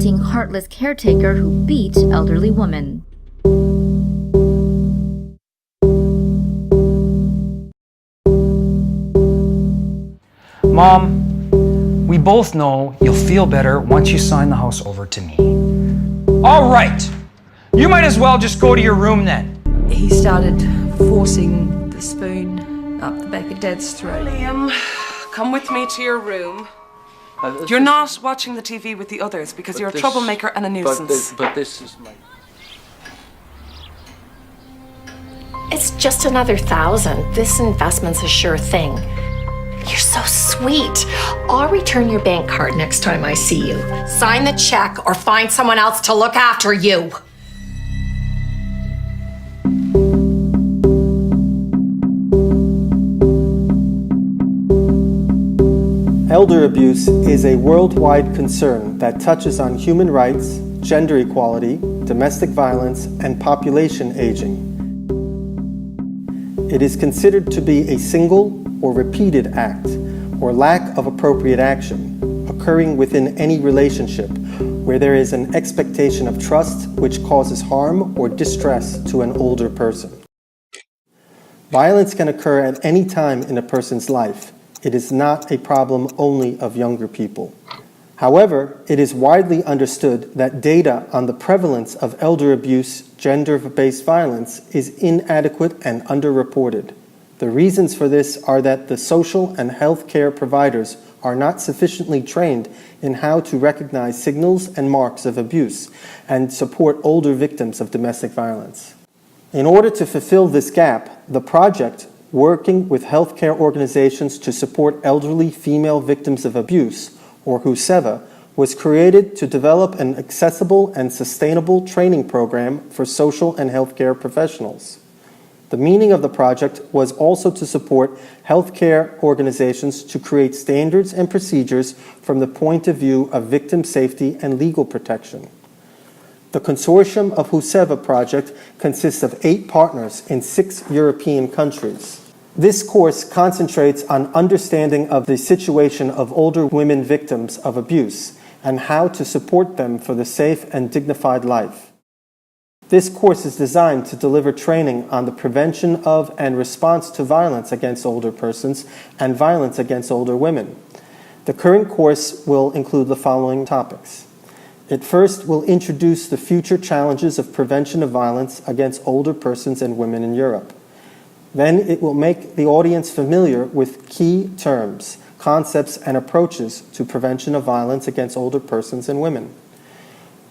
unrelenting, heartless caretaker who beat elderly women. Mom, we both know you'll feel better once you sign the house over to me. All right, you might as well just go to your room then. He started forcing the spoon up the back of Dad's throat. Liam, come with me to your room. You're not watching the TV with the others because you're a troublemaker and a nuisance. But this is my... It's just another 1,000. This investment's a sure thing. You're so sweet. I'll return your bank card next time I see you. Sign the check or find someone else to look after you. Elder abuse is a worldwide concern that touches on human rights, gender equality, domestic violence, and population aging. It is considered to be a single or repeated act or lack of appropriate action occurring within any relationship where there is an expectation of trust which causes harm or distress to an older person. Violence can occur at any time in a person's life. It is not a problem only of younger people. However, it is widely understood that data on the prevalence of elder abuse, gender-based violence is inadequate and underreported. The reasons for this are that the social and health care providers are not sufficiently trained in how to recognize signals and marks of abuse and support older victims of domestic violence. In order to fulfill this gap, the project, working with healthcare organizations to support elderly female victims of abuse, or HUSEVA, was created to develop an accessible and sustainable training program for social and healthcare professionals. The meaning of the project was also to support healthcare organizations to create standards and procedures from the point of view of victim safety and legal protection. The consortium of HUSEVA project consists of 8 partners in 6 European countries. This course concentrates on understanding of the situation of older women victims of abuse and how to support them for the safe and dignified life. This course is designed to deliver training on the prevention of and response to violence against older persons and violence against older women. The current course will include the following topics. It first will introduce the future challenges of prevention of violence against older persons and women in Europe. Then it will make the audience familiar with key terms, concepts, and approaches to prevention of violence against older persons and women.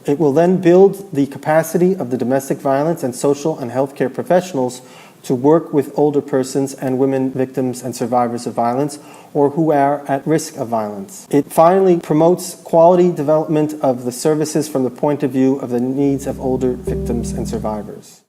It will then build the capacity of the domestic violence and social and healthcare professionals to work with older persons and women victims and survivors of violence or who are at risk of violence. It finally promotes quality development of the services from the point of view of the needs of older victims and survivors.